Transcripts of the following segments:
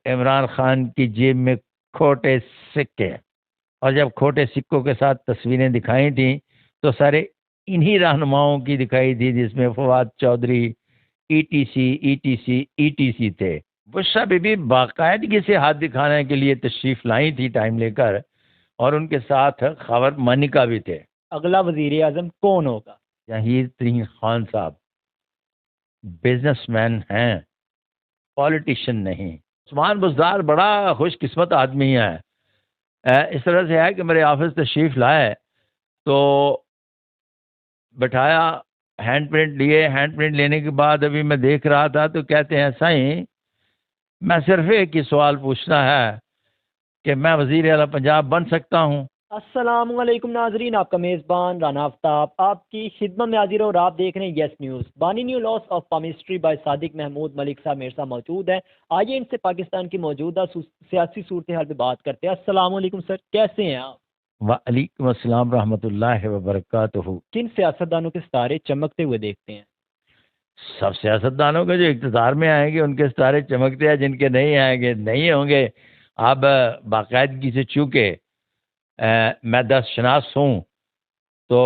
عمران خان کی جیب میں کھوٹے سکے، اور جب کھوٹے سکوں کے ساتھ تصویریں دکھائی تھیں تو سارے انہی رہنماؤں کی دکھائی تھی، جس میں فواد چودھری ETC تھے۔ بشریٰ بی بی باقاعدگی سے ہاتھ دکھانے کے لیے تشریف لائی تھی ٹائم لے کر، اور ان کے ساتھ خاور مانیکا بھی تھے۔ اگلا وزیر اعظم کون ہوگا؟ جہانگیر ترین خان صاحب بزنس مین ہیں، پالیٹیشین نہیں۔ عثمان بزدار بڑا خوش قسمت آدمی ہے، اس طرح سے ہے کہ میرے آفس تشریف لائے تو بٹھایا، ہینڈ پرنٹ لیے، ہینڈ پرنٹ لینے کے بعد ابھی میں دیکھ رہا تھا تو کہتے ہیں سائیں میں صرف ایک ہی سوال پوچھنا ہے کہ میں وزیر اعلیٰ پنجاب بن سکتا ہوں؟ السلام علیکم ناظرین، آپ کا میزبان رانا آفتاب آپ کی خدمت میں حاضر اور آپ دیکھ رہے ہیں یس نیوز۔ بانی new laws of palmistry by Sadiq Mahmood Malik Sahab میرے ساتھ موجود ہیں۔ آئیے ان سے پاکستان کی موجودہ سیاسی صورتحال پہ بات کرتے ہیں۔ السلام علیکم سر، کیسے ہیں آپ؟ وعلیکم السلام رحمۃ اللہ وبرکاتہ۔ کن سیاستدانوں کے ستارے چمکتے ہوئے دیکھتے ہیں؟ سب سیاستدانوں کے جو اقتدار میں آئیں گے ان کے ستارے چمکتے ہیں، جن کے نہیں آئیں گے نہیں ہوں گے۔ اب باقاعدگی سے چونکہ میں 10 شناس ہوں تو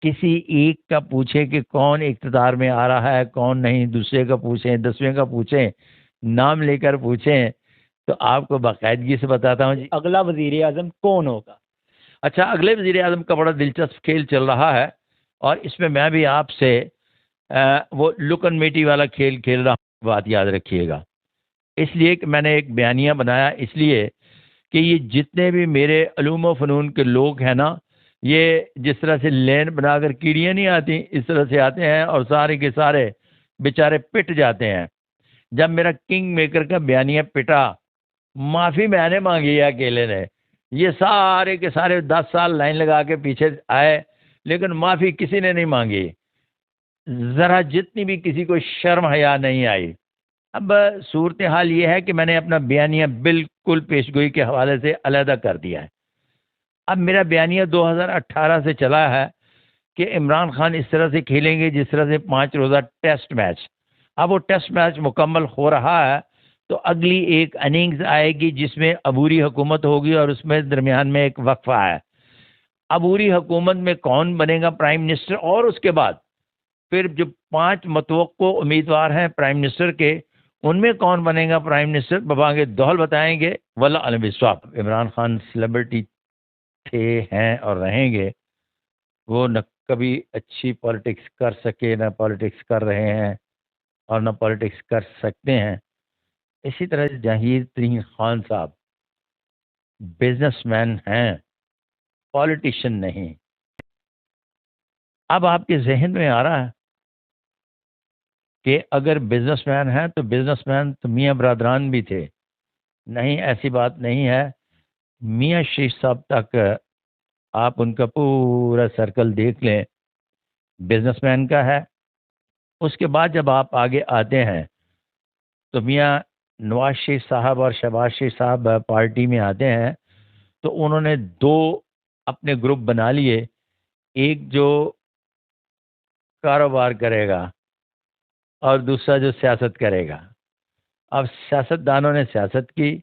کسی ایک کا پوچھیں کہ کون اقتدار میں آ رہا ہے کون نہیں، دوسرے کا پوچھیں، 10ویں کا پوچھیں، نام لے کر پوچھیں تو آپ کو باقاعدگی سے بتاتا ہوں۔ اگلا وزیر اعظم کون ہوگا؟ اچھا، اگلے وزیر اعظم کا بڑا دلچسپ کھیل چل رہا ہے، اور اس میں بھی آپ سے وہ لکن میٹی والا کھیل کھیل رہا ہوں، بات یاد رکھیے گا۔ اس لیے کہ میں نے ایک بیانیہ بنایا، اس لیے کہ یہ جتنے بھی میرے علوم و فنون کے لوگ ہیں نا، یہ جس طرح سے لین بنا کر کیڑیاں نہیں آتی، اس طرح سے آتے ہیں اور سارے کے سارے بیچارے پٹ جاتے ہیں۔ جب میرا کنگ میکر کا بیانیہ پٹا، معافی میں نے مانگی ہے اکیلے نے، یہ سارے کے سارے 10 سال لائن لگا کے پیچھے آئے لیکن معافی کسی نے نہیں مانگی، ذرا جتنی بھی کسی کو شرم حیا نہیں آئی۔ اب صورتحال یہ ہے کہ میں نے اپنا بیانیہ بالکل پیشگوئی کے حوالے سے علیحدہ کر دیا ہے۔ اب میرا بیانیہ 2018 سے چلا ہے کہ عمران خان اس طرح سے کھیلیں گے جس طرح سے 5 روزہ ٹیسٹ میچ۔ اب وہ ٹیسٹ میچ مکمل ہو رہا ہے تو اگلی ایک اننگز آئے گی جس میں عبوری حکومت ہوگی، اور اس میں درمیان میں ایک وقفہ ہے۔ عبوری حکومت میں کون بنے گا پرائم منسٹر، اور اس کے بعد پھر جو 5 متوقع امیدوار ہیں پرائم منسٹر کے، ان میں کون بنے گا پرائم منسٹر، ببانگ دہل بتائیں گے۔ واللہ علم بالصواب۔ عمران خان سیلیبریٹی تھے، ہیں اور رہیں گے، وہ نہ کبھی اچھی پالیٹکس کر سکے، نہ پالیٹکس کر رہے ہیں اور نہ پالیٹکس کر سکتے ہیں۔ اسی طرح جہانگیر ترین خان صاحب بزنس مین ہیں، پالیٹیشین نہیں۔ اب آپ کے ذہن میں آ رہا ہے کہ اگر بزنس مین ہیں تو بزنس مین تو میاں برادران بھی تھے۔ نہیں، ایسی بات نہیں ہے۔ میاں شیخ صاحب تک آپ ان کا پورا سرکل دیکھ لیں، بزنس مین کا ہے۔ اس کے بعد جب آپ آگے آتے ہیں تو میاں نواز شریف صاحب اور شہباز شریف صاحب پارٹی میں آتے ہیں تو انہوں نے 2 اپنے گروپ بنا لیے، ایک جو کاروبار کرے گا اور دوسرا جو سیاست کرے گا۔ اب سیاست دانوں نے سیاست کی،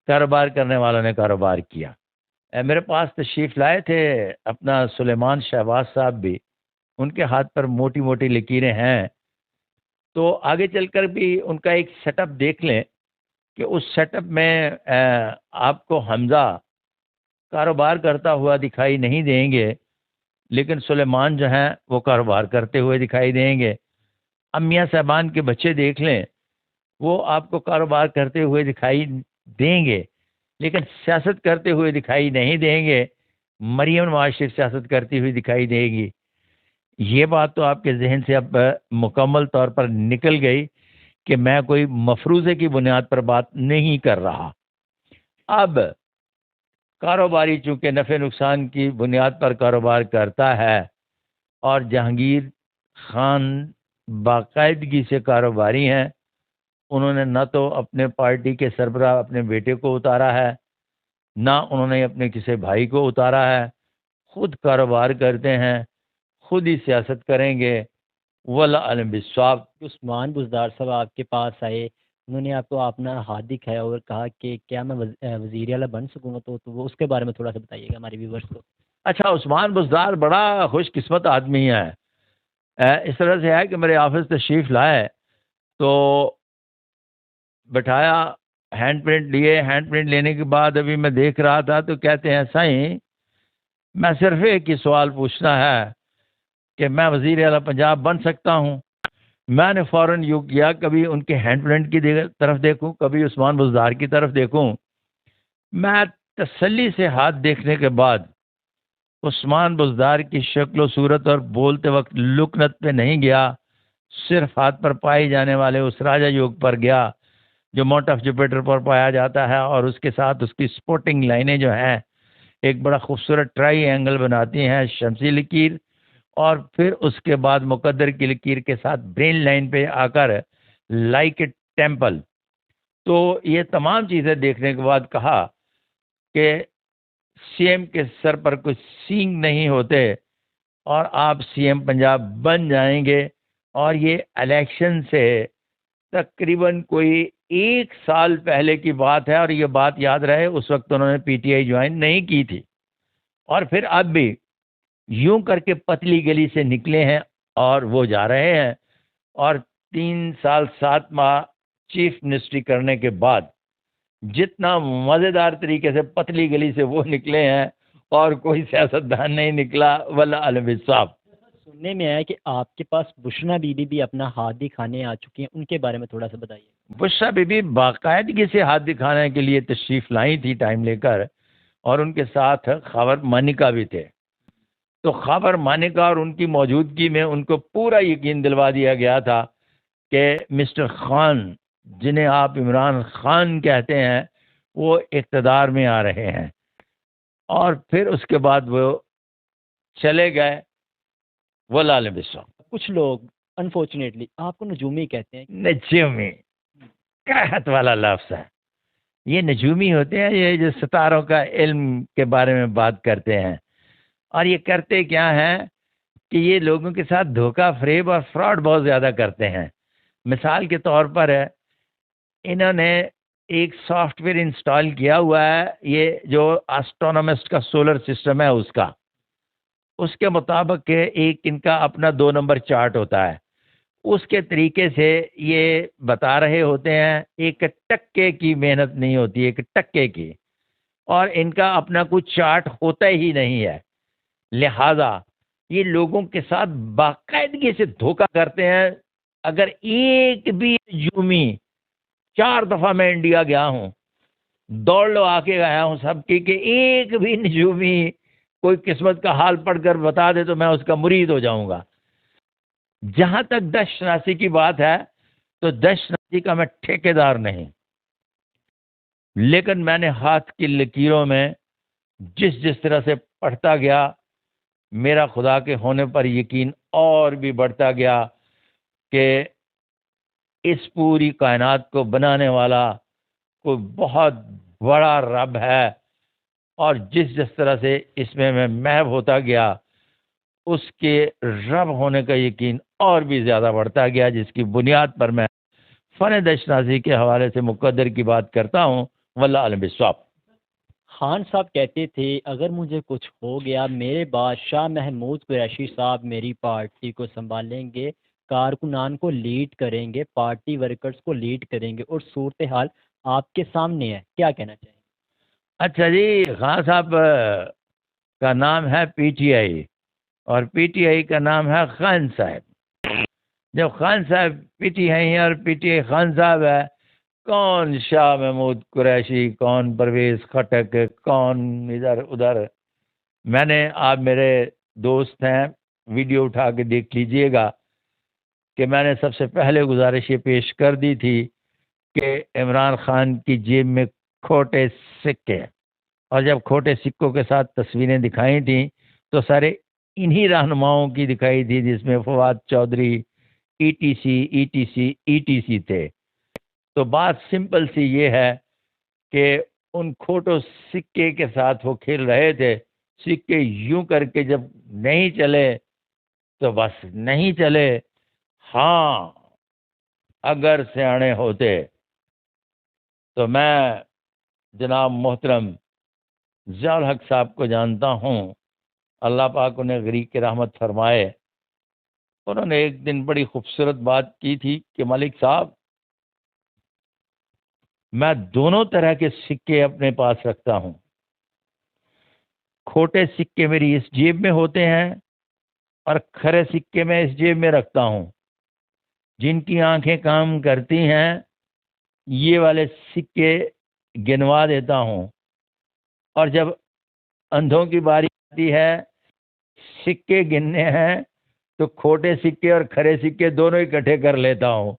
کاروبار کرنے والوں نے کاروبار کیا۔ میرے پاس تشریف لائے تھے اپنا سلیمان شہباز صاحب بھی، ان کے ہاتھ پر موٹی موٹی لکیریں ہیں، تو آگے چل کر بھی ان کا ایک سیٹ اپ دیکھ لیں کہ اس سیٹ اپ میں آپ کو حمزہ کاروبار کرتا ہوا دکھائی نہیں دیں گے، لیکن سلیمان جو ہیں وہ کاروبار کرتے ہوئے دکھائی دیں گے۔ اب میاں صاحبان کے بچے دیکھ لیں، وہ آپ کو کاروبار کرتے ہوئے دکھائی دیں گے لیکن سیاست کرتے ہوئے دکھائی نہیں دیں گے۔ مریم نواز شریف سیاست کرتی ہوئی دکھائی دے گی۔ یہ بات تو آپ کے ذہن سے اب مکمل طور پر نکل گئی کہ میں کوئی مفروضے کی بنیاد پر بات نہیں کر رہا۔ اب کاروباری چونکہ نفع نقصان کی بنیاد پر کاروبار کرتا ہے، اور جہانگیر خان باقاعدگی سے کاروباری ہیں، انہوں نے نہ تو اپنے پارٹی کے سربراہ اپنے بیٹے کو اتارا ہے، نہ انہوں نے اپنے کسی بھائی کو اتارا ہے، خود کاروبار کرتے ہیں، خود ہی سیاست کریں گے۔ واللہ علم بالصواب۔ عثمان بزدار صاحب آپ کے پاس آئے، انہوں نے آپ کو اپنا ہاتھ دکھایا اور کہا کہ کیا میں وزیر اعلیٰ بن سکوں گا، تو وہ اس کے بارے میں تھوڑا سا بتائیے گا ہمارے ویورس کو۔ اچھا، عثمان بزدار بڑا خوش قسمت آدمی ہے۔ اس طرح سے ہے کہ میرے آفس تشریف لائے تو بٹھایا، ہینڈ پرنٹ لیے، ہینڈ پرنٹ لینے کے بعد ابھی میں دیکھ رہا تھا تو کہتے ہیں سائیں میں صرف ایک ہی سوال پوچھنا ہے کہ میں وزیر اعلیٰ پنجاب بن سکتا ہوں؟ میں نے فوراً یوں کیا، کبھی ان کے ہینڈ پرنٹ کی طرف دیکھوں، کبھی عثمان بزدار کی طرف دیکھوں۔ میں تسلی سے ہاتھ دیکھنے کے بعد عثمان بزدار کی شکل و صورت اور بولتے وقت لکنت پہ نہیں گیا، صرف ہاتھ پر پائی جانے والے اس راجا یوگ پر گیا جو ماؤنٹ آف جوپیٹر پر پایا جاتا ہے، اور اس کے ساتھ اس کی سپورٹنگ لائنیں جو ہیں ایک بڑا خوبصورت ٹرائی اینگل بناتی ہیں، شمسی لکیر، اور پھر اس کے بعد مقدر کی لکیر کے ساتھ برین لائن پہ آ کر لائک اے ٹیمپل۔ تو یہ تمام چیزیں دیکھنے کے بعد کہا کہ سی ایم کے سر پر کچھ سینگ نہیں ہوتے اور آپ سی ایم پنجاب بن جائیں گے، اور یہ الیکشن سے تقریباً کوئی 1 سال پہلے کی بات ہے، اور یہ بات یاد رہے اس وقت انہوں نے پی ٹی آئی جوائن نہیں کی تھی، اور پھر اب بھی یوں کر کے پتلی گلی سے نکلے ہیں اور وہ جا رہے ہیں، اور 3 سال 7 ماہ چیف منسٹری کرنے کے بعد جتنا مزیدار طریقے سے پتلی گلی سے وہ نکلے ہیں اور کوئی سیاستدان نہیں نکلا، واللہ عالم صاحب۔ سننے میں آیا کہ آپ کے پاس بشرا بی بی بھی اپنا ہاتھ دکھانے آ چکی ہیں، ان کے بارے میں تھوڑا سا بتائیے۔ بشرا بی بی باقاعدگی سے ہاتھ دکھانے کے لیے تشریف لائی تھی ٹائم لے کر، اور ان کے ساتھ خاور مانیکا بھی تھے۔ تو خاور مانیکا اور ان کی موجودگی میں ان کو پورا یقین دلوا دیا گیا تھا کہ مسٹر خان، جنہیں آپ عمران خان کہتے ہیں، وہ اقتدار میں آ رہے ہیں، اور پھر اس کے بعد وہ چلے گئے، وہ لال بسوا۔ کچھ لوگ انفارچونیٹلی آپ کو نجومی کہتے ہیں۔ نجومی قحط والا لفظ ہے، یہ نجومی ہوتے ہیں، یہ جو ستاروں کا علم کے بارے میں بات کرتے ہیں، اور یہ کرتے کیا ہیں کہ یہ لوگوں کے ساتھ دھوکہ فریب اور فراڈ بہت زیادہ کرتے ہیں۔ مثال کے طور پر انہوں نے ایک سافٹ ویئر انسٹال کیا ہوا ہے، یہ جو آسٹرونومسٹ کا سولر سسٹم ہے اس کے مطابق ایک ان کا اپنا 2 نمبر چارٹ ہوتا ہے، اس کے طریقے سے یہ بتا رہے ہوتے ہیں، ایک ٹکے کی محنت نہیں ہوتی، ایک ٹکے کی، اور ان کا اپنا کچھ چارٹ ہوتا ہی نہیں ہے، لہذا یہ لوگوں کے ساتھ باقاعدگی سے دھوکہ کرتے ہیں۔ اگر ایک بھی نجومی، 4 دفعہ میں انڈیا گیا ہوں، دوڑ لو آ کے گیا ہوں سب کی، کہ ایک بھی نجومی کوئی قسمت کا حال پڑھ کر بتا دے تو میں اس کا مرید ہو جاؤں گا۔ جہاں تک دش شناسی کی بات ہے تو دش شناسی کا میں ٹھیکیدار نہیں، لیکن میں نے ہاتھ کی لکیروں میں جس طرح سے پڑھتا گیا، میرا خدا کے ہونے پر یقین اور بھی بڑھتا گیا کہ اس پوری کائنات کو بنانے والا کوئی بہت بڑا رب ہے، اور جس طرح سے اس میں محو ہوتا گیا، اس کے رب ہونے کا یقین اور بھی زیادہ بڑھتا گیا، جس کی بنیاد پر میں فن دشناسی کے حوالے سے مقدر کی بات کرتا ہوں، واللہ عالم بالصواب۔ خان صاحب کہتے تھے اگر مجھے کچھ ہو گیا میرے بعد شاہ محمود قریشی صاحب میری پارٹی کو سنبھالیں گے، کارکنان کو لیڈ کریں گے، پارٹی ورکرز کو لیڈ کریں گے، اور صورتحال آپ کے سامنے ہے، کیا کہنا چاہیں گے؟ اچھا جی، خان صاحب کا نام ہے پی ٹی آئی، اور پی ٹی آئی کا نام ہے خان صاحب۔ جب خان صاحب پی ٹی آئی ہیں اور پی ٹی آئی خان صاحب ہے، کون شاہ محمود قریشی، کون پرویز خٹک، کون ادھر ادھر؟ میں نے، آپ میرے دوست ہیں، ویڈیو اٹھا کے دیکھ لیجئے گا کہ میں نے سب سے پہلے گزارش یہ پیش کر دی تھی کہ عمران خان کی جیب میں کھوٹے سکے، اور جب کھوٹے سکوں کے ساتھ تصویریں دکھائی تھیں تو سارے انہی رہنماؤں کی دکھائی تھی، جس میں Fawad Chaudhry, E T C تھے۔ تو بات سمپل سی یہ ہے کہ ان کھوٹوں سکے کے ساتھ وہ کھیل رہے تھے، سکے یوں کر کے جب نہیں چلے تو بس نہیں چلے۔ ہاں، اگر سیانے ہوتے تو میں جناب محترم ضیاء الحق صاحب کو جانتا ہوں، اللہ پاک انہیں غریق کی رحمت فرمائے۔ انہوں نے ایک دن بڑی خوبصورت بات کی تھی کہ ملک صاحب، میں دونوں طرح کے سکے اپنے پاس رکھتا ہوں، کھوٹے سکے میری اس جیب میں ہوتے ہیں اور کھرے سکے میں اس جیب میں رکھتا ہوں۔ جن کی آنکھیں کام کرتی ہیں یہ والے سکے گنوا دیتا ہوں، اور جب اندھوں کی باری آتی ہے سکے گننے ہیں تو کھوٹے سکے اور کھرے سکے دونوں اکٹھے کر لیتا ہوں۔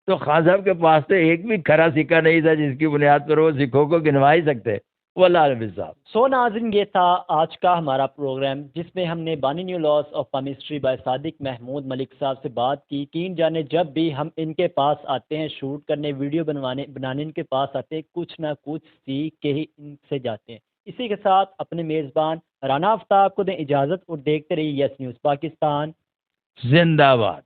تو خان صاحب کے پاس تو ایک بھی کھرا سکہ نہیں تھا جس کی بنیاد پر وہ سکھوں کو گنوا ہی سکتے۔ واللہ عالم صاحب۔ سو ناظرین، یہ تھا آج کا ہمارا پروگرام جس میں ہم نے بانی new laws of palmistry by Sadiq Mahmood Malik صاحب سے بات کی۔ یقین جانے جب بھی ہم ان کے پاس آتے ہیں شوٹ کرنے، ویڈیو بنانے ان کے پاس آتے ہیں، کچھ نہ کچھ سیکھ کے ہی ان سے جاتے ہیں۔ اسی کے ساتھ اپنے میزبان رانا آفتاب کو دیں اجازت اور دیکھتے رہیے یس نیوز پاکستان زندہ باد۔